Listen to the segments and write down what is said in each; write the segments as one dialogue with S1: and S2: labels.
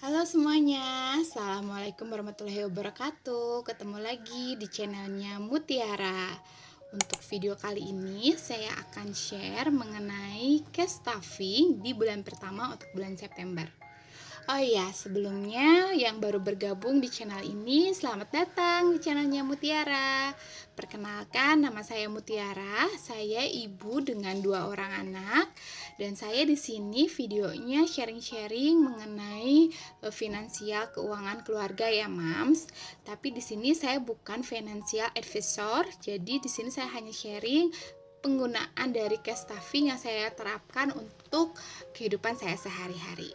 S1: Halo semuanya, Assalamualaikum warahmatullahi wabarakatuh. Ketemu lagi di channelnya Mutiara. Untuk video kali ini saya akan share mengenai cash stuffing di bulan pertama untuk bulan September. Oh iya, sebelumnya yang baru bergabung di channel ini, selamat datang di channelnya Mutiara. Perkenalkan, nama saya Mutiara. Saya ibu dengan 2 orang anak, dan saya di sini videonya sharing-sharing mengenai finansial keuangan keluarga ya, Mams. Tapi di sini saya bukan financial advisor, jadi di sini saya hanya sharing penggunaan dari cash stuffing yang saya terapkan untuk kehidupan saya sehari-hari.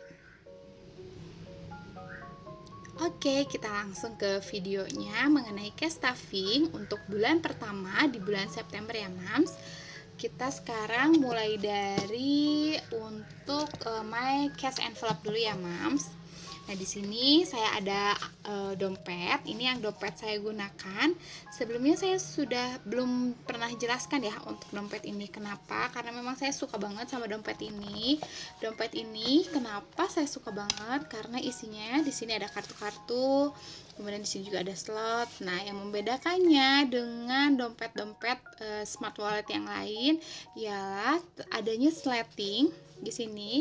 S1: Oke, kita langsung ke videonya mengenai cash stuffing untuk bulan pertama di bulan September ya, Mams. Kita sekarang mulai dari untuk my cash envelope dulu ya, Mams. Nah, di sini saya ada dompet. Ini yang dompet saya gunakan. Sebelumnya saya sudah belum pernah jelaskan ya untuk dompet ini. Kenapa? Karena memang saya suka banget sama dompet ini. Dompet ini kenapa saya suka banget? Karena isinya di sini ada kartu-kartu. Kemudian di sini juga ada slot. Nah, yang membedakannya dengan dompet-dompet smart wallet yang lain ialah adanya sleting di sini.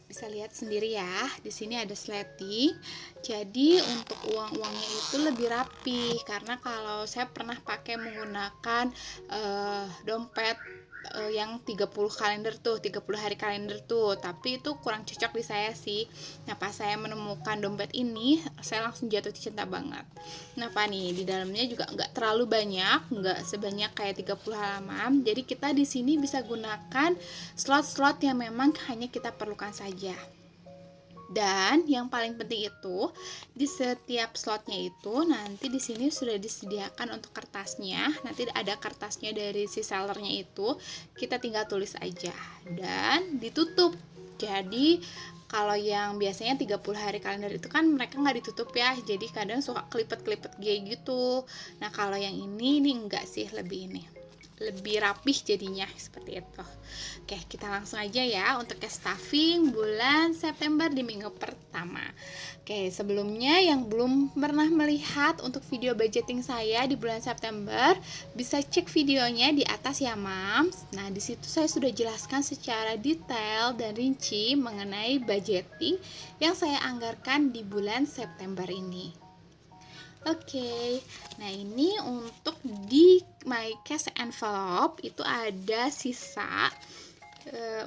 S1: Bisa lihat sendiri ya, di sini ada sleting. Jadi untuk uang-uangnya itu lebih rapi, karena kalau saya pernah pakai menggunakan dompet yang 30 kalender tuh, 30 hari kalender tuh, tapi itu kurang cocok di saya sih. Nah, pas saya menemukan dompet ini, saya langsung jatuh cinta banget. Kenapa nih? Di dalamnya juga nggak terlalu banyak, nggak sebanyak kayak 30 halaman. Jadi kita di sini bisa gunakan slot-slot yang memang hanya kita perlukan saja. Dan yang paling penting itu di setiap slotnya itu nanti di sini sudah disediakan untuk kertasnya. Nanti ada kertasnya dari si sellernya itu, kita tinggal tulis aja dan ditutup. Jadi kalau yang biasanya 30 hari kalender itu kan mereka nggak ditutup ya, jadi kadang suka kelipet-kelipet kayak gitu. Nah, kalau yang ini enggak sih, lebih rapih jadinya seperti itu. Oke, kita langsung aja ya untuk cash stuffing bulan September di minggu pertama. Oke, sebelumnya yang belum pernah melihat untuk video budgeting saya di bulan September, bisa cek videonya di atas ya, Mams. Nah, di situ saya sudah jelaskan secara detail dan rinci mengenai budgeting yang saya anggarkan di bulan September ini. Oke, nah ini untuk di my cash envelope itu ada sisa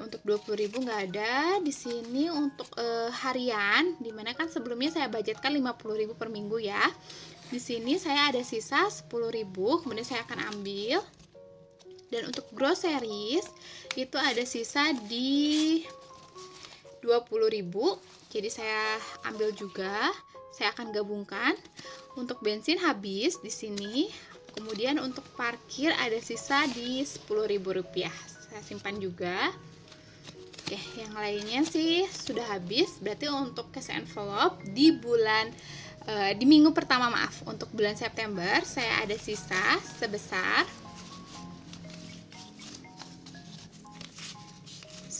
S1: untuk 20.000 nggak ada di sini untuk harian, dimana kan sebelumnya saya budgetkan 50.000 per minggu ya. Di sini saya ada sisa 10.000, kemudian saya akan ambil. Dan untuk groceries itu ada sisa di 20.000, jadi saya ambil juga. Saya akan gabungkan. Untuk bensin habis di sini. Kemudian untuk parkir ada sisa di Rp10.000. Saya simpan juga. Oke, yang lainnya sih sudah habis. Berarti untuk cash envelope di minggu pertama, untuk bulan September saya ada sisa sebesar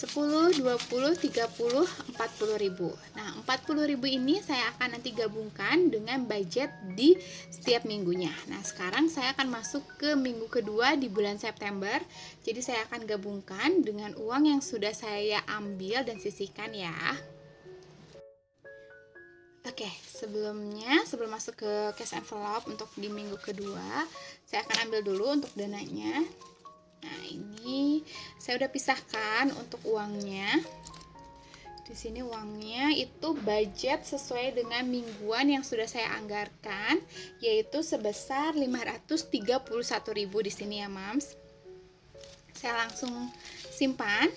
S1: 10, 20, 30, 40.000. Nah, 40.000 ini saya akan nanti gabungkan dengan budget di setiap minggunya. Nah, sekarang saya akan masuk ke minggu kedua di bulan September. Jadi saya akan gabungkan dengan uang yang sudah saya ambil dan sisihkan ya. Oke, sebelum masuk ke cash envelope untuk di minggu kedua, saya akan ambil dulu untuk dananya. Nah, ini saya udah pisahkan untuk uangnya. Di sini uangnya itu budget sesuai dengan mingguan yang sudah saya anggarkan, yaitu sebesar 531.000 di sini ya, Mams. Saya langsung simpan.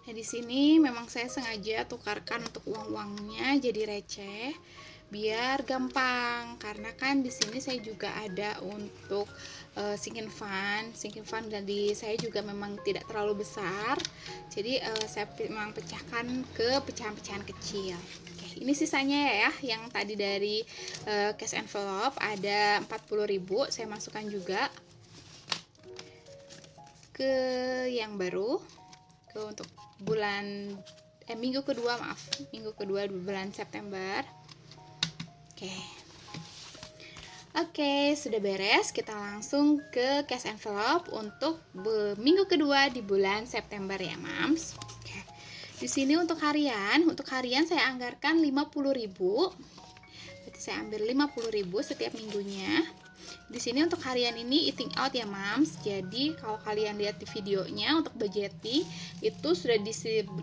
S1: Nah, di sini memang saya sengaja tukarkan untuk uang-uangnya jadi receh biar gampang, karena kan di sini saya juga ada untuk sinking fund dari saya juga memang tidak terlalu besar, jadi saya memang pecahkan ke pecahan-pecahan kecil. Oke, ini sisanya ya, yang tadi dari cash envelope ada 40.000 saya masukkan juga. ke yang baru, ke untuk minggu kedua di bulan September. Oke, sudah beres. Kita langsung ke cash envelope untuk minggu kedua di bulan September ya, Mams. Oke. Di sini untuk harian saya anggarkan 50.000. Berarti saya ambil 50.000 setiap minggunya. Di sini untuk harian ini eating out ya, Mams. Jadi kalau kalian lihat di videonya untuk budgeting itu sudah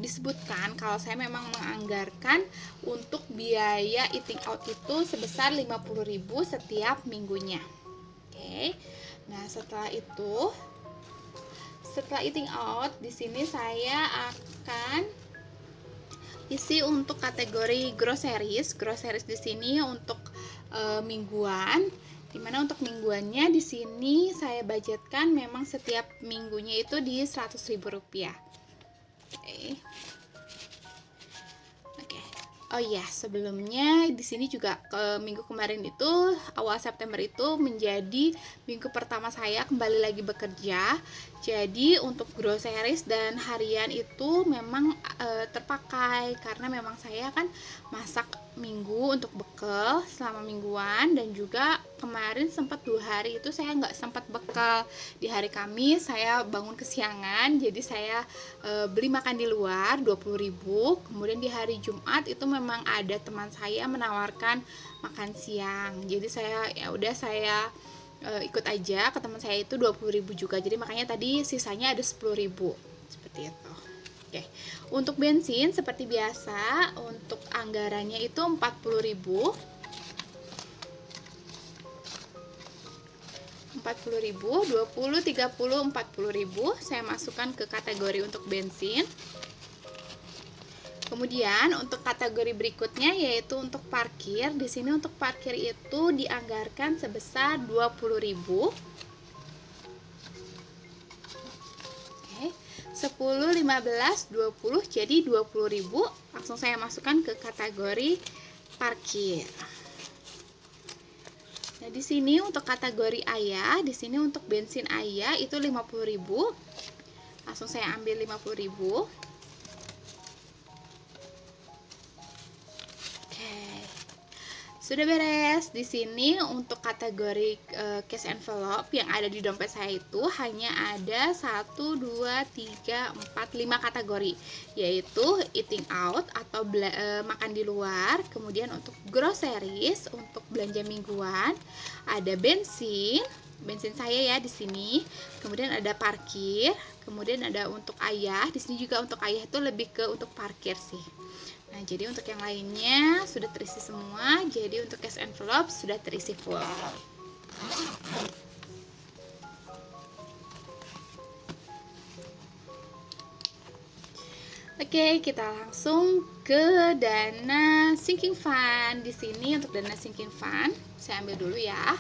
S1: disebutkan kalau saya memang menganggarkan untuk biaya eating out itu sebesar 50.000 setiap minggunya. Oke. Nah, setelah eating out di sini saya akan isi untuk kategori groceries. Groceries di sini untuk mingguan. Dimana untuk mingguannya di sini saya budgetkan memang setiap minggunya itu di Rp100.000. Oke. Oh iya, sebelumnya di sini juga minggu kemarin itu awal September itu menjadi minggu pertama saya kembali lagi bekerja. Jadi untuk groceries dan harian itu memang terpakai karena memang saya kan masak minggu untuk bekal selama mingguan, dan juga kemarin sempat 2 hari itu saya nggak sempat bekal. Di hari Kamis saya bangun kesiangan, jadi saya beli makan di luar 20.000. Kemudian di hari Jumat itu memang ada teman saya menawarkan makan siang, jadi saya ikut aja ke teman saya itu 20.000 juga. Jadi makanya tadi sisanya ada 10.000 seperti itu. Oke. Untuk bensin seperti biasa, untuk anggarannya itu 40.000. 40.000, 20, 30, 40.000 saya masukkan ke kategori untuk bensin. Kemudian untuk kategori berikutnya yaitu untuk parkir. Di sini untuk parkir itu dianggarkan sebesar 20.000. 10, 15, 20, jadi 20.000 langsung saya masukkan ke kategori parkir. Nah, di sini untuk kategori ayah, di sini untuk bensin ayah itu 50.000. Langsung saya ambil 50.000. Sudah beres. Di sini untuk kategori cash envelope yang ada di dompet saya itu hanya ada 1, 2, 3, 4, 5 kategori, yaitu eating out atau makan di luar, kemudian untuk groceries untuk belanja mingguan, ada bensin saya ya di sini, kemudian ada parkir, kemudian ada untuk ayah. Di sini juga untuk ayah itu lebih ke untuk parkir sih. Nah, jadi untuk yang lainnya sudah terisi semua. Jadi untuk cash envelope sudah terisi full. Oke, kita langsung ke dana sinking fund. Di sini untuk dana sinking fund, saya ambil dulu ya.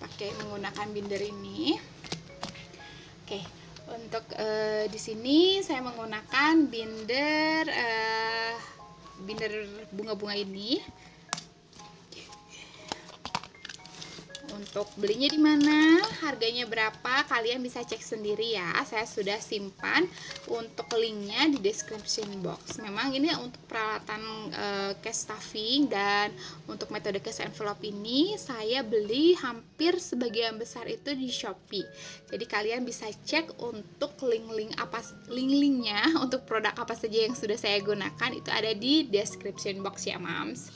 S1: Pakai menggunakan binder ini. Oke. Untuk di sini saya menggunakan binder bunga-bunga ini. Untuk belinya di mana, harganya berapa, kalian bisa cek sendiri ya. Saya sudah simpan untuk linknya di description box. Memang ini untuk peralatan cash stuffing dan untuk metode cash envelope ini saya beli hampir sebagian besar itu di Shopee. Jadi kalian bisa cek untuk link-linknya untuk produk apa saja yang sudah saya gunakan itu ada di description box ya, Mams.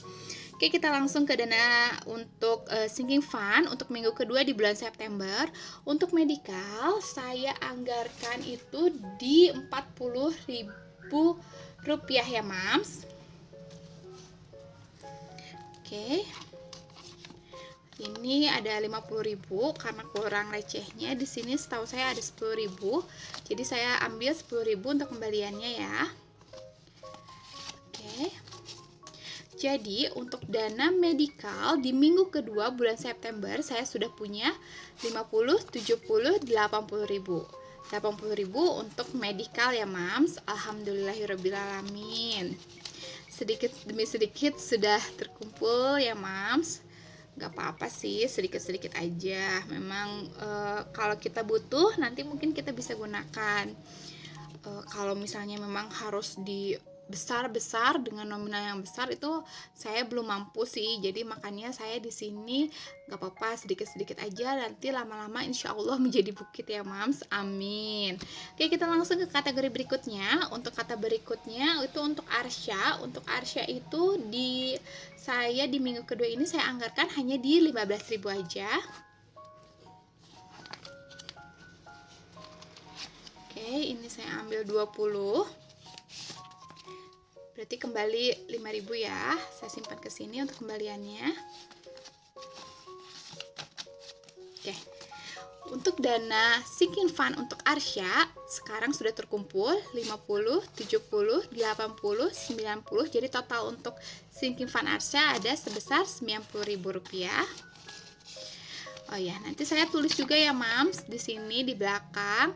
S1: Oke, kita langsung ke dana untuk sinking fund untuk minggu kedua di bulan September. Untuk medical saya anggarkan itu di Rp40.000 ya, Mams. Oke. Ini ada 50.000 karena kurang recehnya. Di sini setahu saya ada 10.000. Jadi saya ambil 10.000 untuk kembaliannya ya. Oke. Jadi untuk dana medical di minggu kedua bulan September saya sudah punya 50, 70, 80.000. 80.000 untuk medical ya, Mams. Alhamdulillahirrabbilalamin. Sedikit demi sedikit sudah terkumpul ya, Mams. nggak apa-apa sih, sedikit-sedikit aja. Memang kalau kita butuh nanti mungkin kita bisa gunakan. Kalau misalnya memang harus di besar-besar dengan nominal yang besar, itu saya belum mampu sih. Jadi makanya saya di sini nggak apa-apa, sedikit-sedikit aja, nanti lama-lama insya Allah menjadi bukit ya Mams, amin. Oke, kita langsung ke kategori berikutnya. Untuk kata berikutnya itu untuk Arsya. Untuk Arsya itu saya di minggu kedua ini saya anggarkan hanya di 15.000 aja. Oke, ini saya ambil 20. Berarti kembali 5.000 ya. Saya simpan ke sini untuk kembaliannya. Oke. Untuk dana sinking fund untuk Arsya sekarang sudah terkumpul 50, 70, 80, 90. Jadi total untuk sinking fund Arsya ada sebesar Rp90.000. Oh ya, nanti saya tulis juga ya Mams di sini di belakang.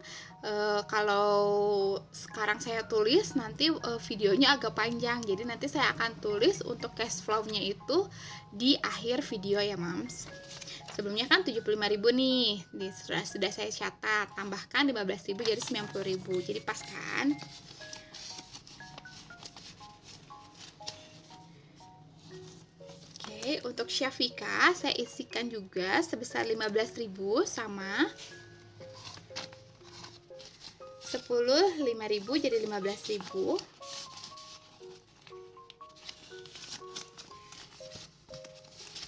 S1: Kalau sekarang saya tulis nanti videonya agak panjang, jadi nanti saya akan tulis untuk cash flow-nya itu di akhir video ya Mams. Sebelumnya kan 75.000 nih, sudah saya catat, tambahkan 15.000 jadi 90.000, jadi pas kan? Oke, untuk Syafika saya isikan juga sebesar 15.000 sama 10, 5.000 jadi 15.000.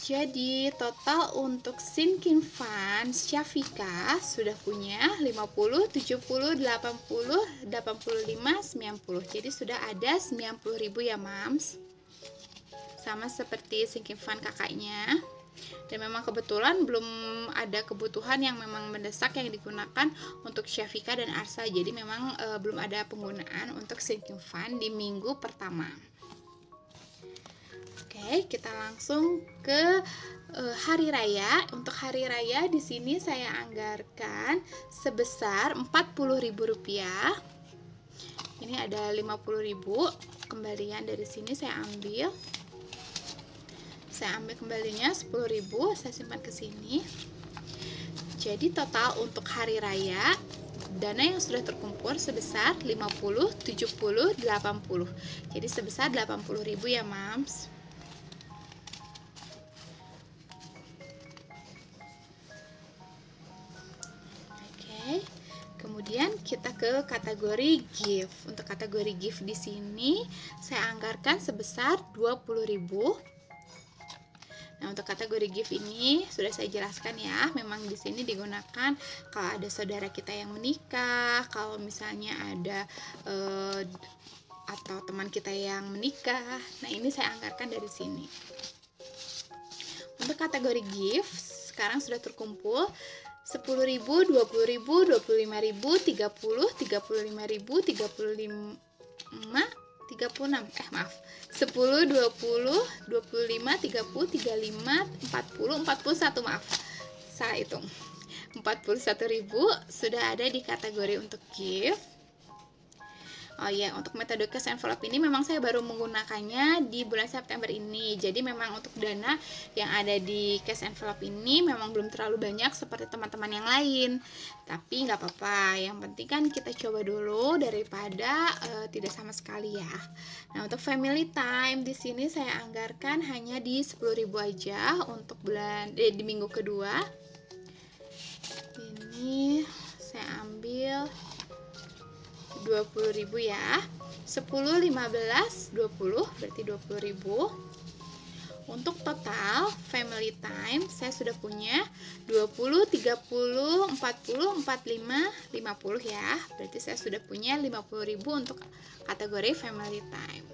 S1: Jadi total untuk sinking fund Syafika sudah punya 50, 70, 80, 85, 90. Jadi sudah ada 90.000 ya Mams. Sama seperti sinking fund kakaknya. Dan memang kebetulan belum ada kebutuhan yang memang mendesak yang digunakan untuk Syafika dan Arsa. Jadi memang belum ada penggunaan untuk sinking fund di minggu pertama. Oke, kita langsung ke hari raya. Untuk hari raya di sini saya anggarkan sebesar Rp40.000. Ini ada 50.000 kembalian dari sini saya ambil. Saya ambil kembalinya 10.000, saya simpan ke sini. Jadi total untuk hari raya dana yang sudah terkumpul sebesar 50, 70, 80. Jadi sebesar 80.000 ya Mams. Oke. Kemudian kita ke kategori gift. Untuk kategori gift di sini saya anggarkan sebesar 20.000. Nah, untuk kategori gift ini sudah saya jelaskan ya, memang di sini digunakan kalau ada saudara kita yang menikah, kalau misalnya ada atau teman kita yang menikah. Nah, ini saya anggarkan dari sini. Untuk kategori gift sekarang sudah terkumpul 10.000, 20.000, 25.000, 30, 35.000, 36, maaf, 10, 20, 25, 30, 35, 40, 41, maaf, salah hitung. 41.000 sudah ada di kategori untuk gift. Oh ya, untuk metode cash envelope ini memang saya baru menggunakannya di bulan September ini. Jadi memang untuk dana yang ada di cash envelope ini memang belum terlalu banyak seperti teman-teman yang lain. Tapi nggak apa-apa, yang penting kan kita coba dulu daripada tidak sama sekali ya. Nah, untuk family time di sini saya anggarkan hanya di 10.000 aja untuk di minggu kedua. Ini saya ambil 20.000 ya. 10, 15, 20 berarti 20.000. Untuk total family time saya sudah punya 20, 30, 40, 45, 50 ya. Berarti saya sudah punya 50.000 untuk kategori family time.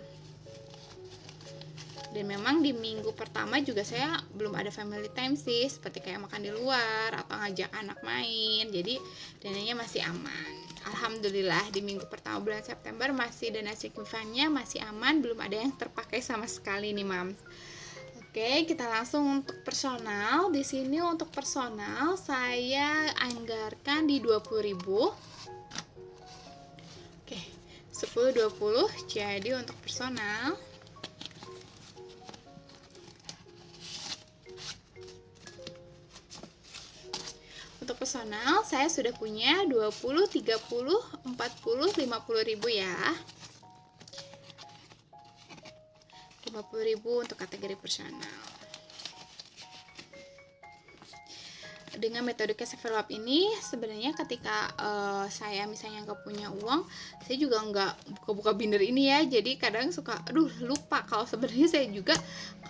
S1: Dan memang di minggu pertama juga saya belum ada family time sih, seperti kayak makan di luar atau ngajak anak main. Jadi dananya masih aman. Alhamdulillah di minggu pertama bulan September masih dana sinking fund-nya masih aman, belum ada yang terpakai sama sekali nih Mams. Oke, kita langsung untuk personal. Di sini untuk personal saya anggarkan di 20.000. Oke, 10 20 jadi untuk personal. personal saya sudah punya 20, 30, 40, 50 ribu ya. 50 ribu untuk kategori personal. Dengan metode cash envelope ini sebenarnya ketika saya misalnya nggak punya uang, saya juga nggak buka-buka binder ini ya. Jadi kadang suka lupa kalau sebenarnya saya juga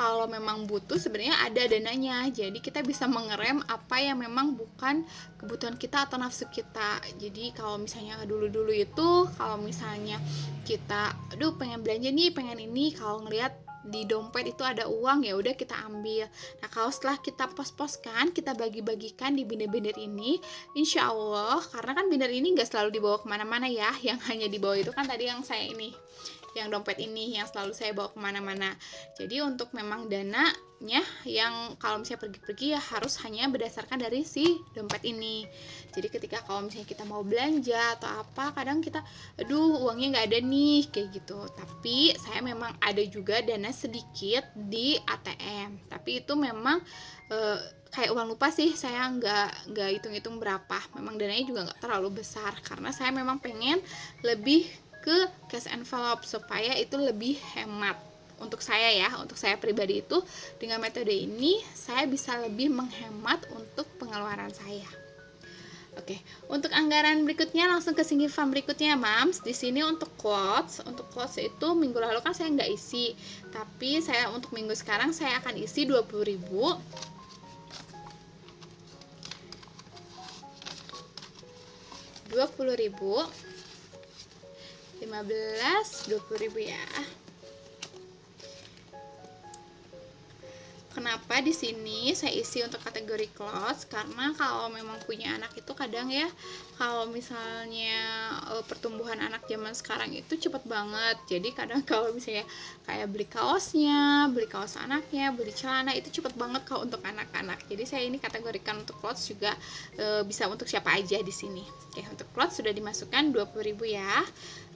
S1: kalau memang butuh sebenarnya ada dananya. Jadi kita bisa mengerem apa yang memang bukan kebutuhan kita atau nafsu kita. Jadi kalau misalnya dulu-dulu itu kalau misalnya kita pengen belanja nih, pengen ini, kalau ngelihat di dompet itu ada uang, ya udah kita ambil. Nah kalau setelah kita pos-poskan, kita bagi-bagikan di binder-binder ini, insya Allah, karena kan binder ini nggak selalu dibawa kemana-mana ya, yang hanya dibawa itu kan tadi yang saya ini, yang dompet ini yang selalu saya bawa kemana-mana. Jadi untuk memang dananya yang kalau misalnya pergi-pergi ya harus hanya berdasarkan dari si dompet ini. Jadi ketika kalau misalnya kita mau belanja atau apa, kadang kita uangnya nggak ada nih kayak gitu. Tapi saya memang ada juga dana sedikit di ATM, tapi itu memang kayak uang lupa sih, saya nggak hitung-hitung berapa. Memang dananya juga nggak terlalu besar karena saya memang pengen lebih ke cash envelope supaya itu lebih hemat. Untuk saya ya, untuk saya pribadi itu dengan metode ini saya bisa lebih menghemat untuk pengeluaran saya. Oke, untuk anggaran berikutnya langsung ke single fund berikutnya, Mams. Di sini untuk quotes itu minggu lalu kan saya nggak isi, tapi saya untuk minggu sekarang saya akan isi 20.000. 20.000, 15, 20.000 ya. Kenapa di sini saya isi untuk kategori clothes? Karena kalau memang punya anak itu kadang ya, kalau misalnya pertumbuhan anak zaman sekarang itu cepet banget. Jadi kadang kalau misalnya kayak beli kaosnya, beli kaos anaknya, beli celana itu cepet banget kalau untuk anak-anak. Jadi saya ini kategorikan untuk clothes juga bisa untuk siapa aja di sini. Oke, untuk clothes sudah dimasukkan 20.000 ya.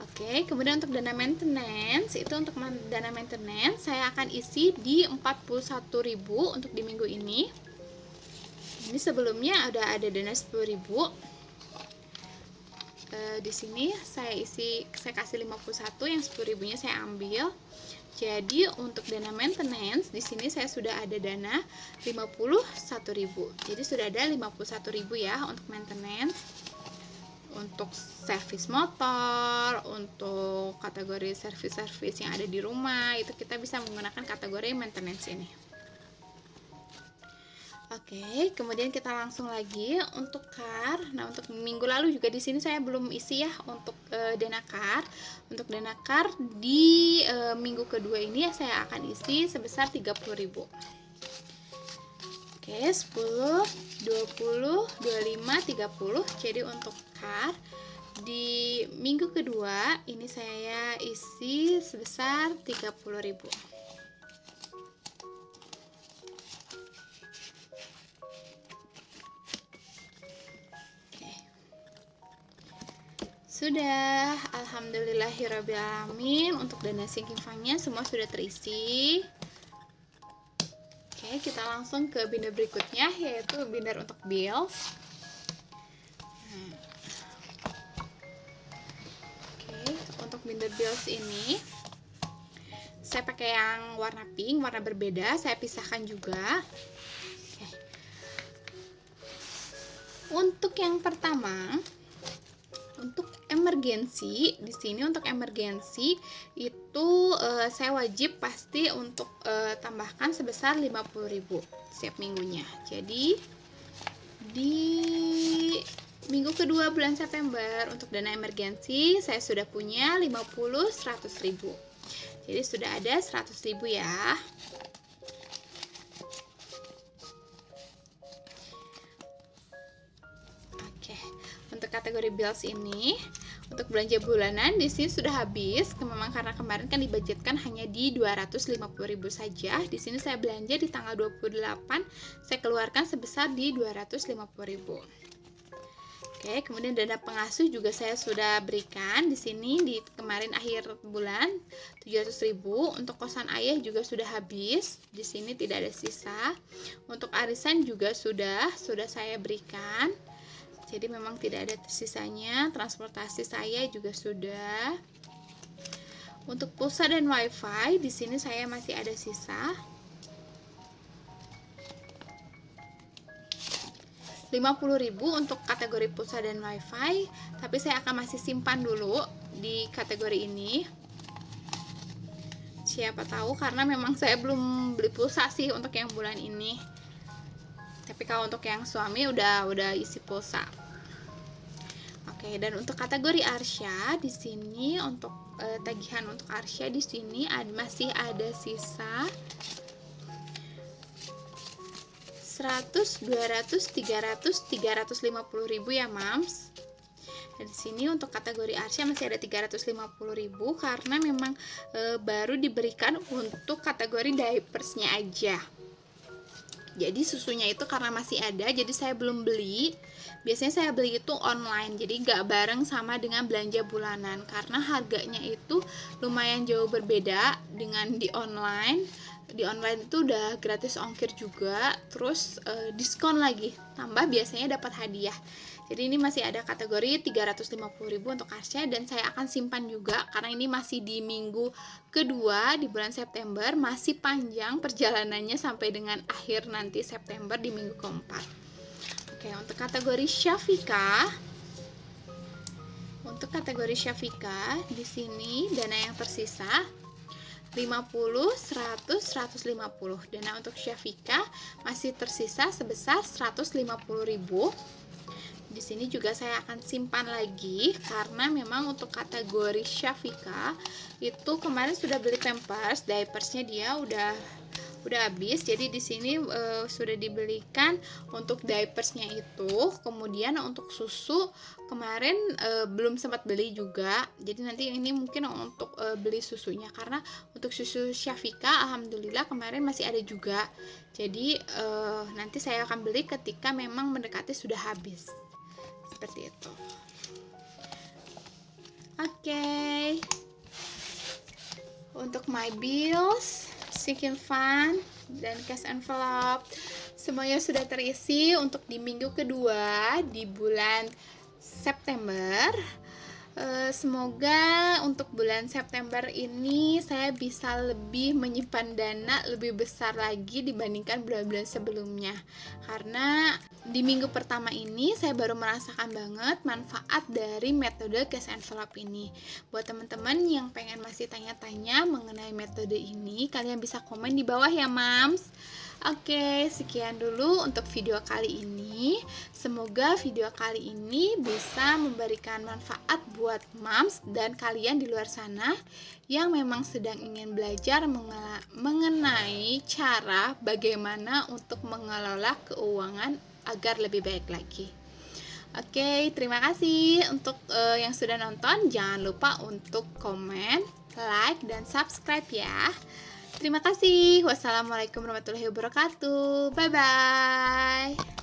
S1: Oke, kemudian untuk dana maintenance, itu untuk dana maintenance saya akan isi di 41.000 untuk di minggu ini. Ini sebelumnya ada dana 10.000. Di sini saya kasih 51, yang 10.000-nya saya ambil. Jadi untuk dana maintenance di sini saya sudah ada dana 51.000. Jadi sudah ada 51.000 ya untuk maintenance. Untuk servis motor, untuk kategori servis-servis yang ada di rumah, itu kita bisa menggunakan kategori maintenance ini. Oke, kemudian kita langsung lagi untuk car. Nah, untuk minggu lalu juga di sini saya belum isi ya untuk dana car. Untuk dana car di minggu kedua ini ya saya akan isi sebesar 30.000. Oke, 10, 20, 25, 30. Jadi untuk car di minggu kedua ini saya isi sebesar 30.000. Oke. Sudah, alhamdulillahirobbilalamin. Untuk dana sinking fund-nya semua sudah terisi. Oke, kita langsung ke binder berikutnya, yaitu binder untuk bills. Oke, untuk binder bills ini saya pakai yang warna pink, warna berbeda, saya pisahkan juga. Oke. Untuk yang pertama, untuk emergensi, di sini untuk emergensi itu saya wajib pasti untuk tambahkan sebesar 50.000 setiap minggunya. Jadi di minggu kedua bulan September untuk dana emergensi saya sudah punya 50, 100.000. Jadi sudah ada 100.000 ya. Untuk kategori bills ini, untuk belanja bulanan di sini sudah habis. Memang karena kemarin kan dibudgetkan hanya di 250.000 saja. Di sini saya belanja di tanggal 28, saya keluarkan sebesar di 250.000. Oke, kemudian dana pengasuh juga saya sudah berikan di sini di kemarin akhir bulan 700.000. Untuk kosan ayah juga sudah habis. Di sini tidak ada sisa. Untuk arisan juga sudah saya berikan. Jadi memang tidak ada tersisanya. Transportasi saya juga sudah. Untuk pulsa dan wifi di sini saya masih ada sisa 50.000 untuk kategori pulsa dan wifi, tapi saya akan masih simpan dulu di kategori ini. Siapa tahu, karena memang saya belum beli pulsa sih untuk yang bulan ini. Tapi kalau untuk yang suami udah isi pulsa. Oke, dan untuk kategori Arsya di sini untuk tagihan untuk Arsya di sini masih ada sisa 100, 200, 300, 350.000 ya Mams. Dan di sini untuk kategori Arsya masih ada 350.000 karena memang baru diberikan untuk kategori diapersnya aja. Jadi susunya itu karena masih ada, jadi saya belum beli. Biasanya saya beli itu online, jadi gak bareng sama dengan belanja bulanan karena harganya itu lumayan jauh berbeda dengan di online. Di online itu udah gratis ongkir juga, terus diskon lagi, tambah biasanya dapat hadiah. Jadi ini masih ada kategori 350.000 untuk Arsya, dan saya akan simpan juga karena ini masih di minggu kedua di bulan September, masih panjang perjalanannya sampai dengan akhir nanti September di minggu keempat. Oke, untuk kategori Syafika. Untuk kategori Syafika di sini dana yang tersisa 50, 100, 150. Dana untuk Syafika masih tersisa sebesar 150.000. Di sini juga saya akan simpan lagi karena memang untuk kategori Syafika itu kemarin sudah beli Pampers, diapersnya dia udah habis. Jadi di sini sudah dibelikan untuk diapersnya itu. Kemudian untuk susu kemarin belum sempat beli juga. Jadi nanti ini mungkin untuk beli susunya, karena untuk susu Syafika alhamdulillah kemarin masih ada juga. Jadi nanti saya akan beli ketika memang mendekati sudah habis. Seperti itu. Oke. Untuk my bills, sinking fund, dan cash envelope semuanya sudah terisi untuk di minggu kedua di bulan September. Semoga untuk bulan September ini saya bisa lebih menyimpan dana lebih besar lagi dibandingkan bulan-bulan sebelumnya, karena di minggu pertama ini saya baru merasakan banget manfaat dari metode cash envelope ini. Buat teman-teman yang pengen masih tanya-tanya mengenai metode ini, kalian bisa komen di bawah ya Mams. Oke, sekian dulu untuk video kali ini. Semoga video kali ini bisa memberikan manfaat buat Mams dan kalian di luar sana yang memang sedang ingin belajar mengenai cara bagaimana untuk mengelola keuangan agar lebih baik lagi. Oke, terima kasih untuk yang sudah nonton. Jangan lupa untuk komen, like, dan subscribe ya. Terima kasih. Wassalamualaikum warahmatullahi wabarakatuh. Bye-bye.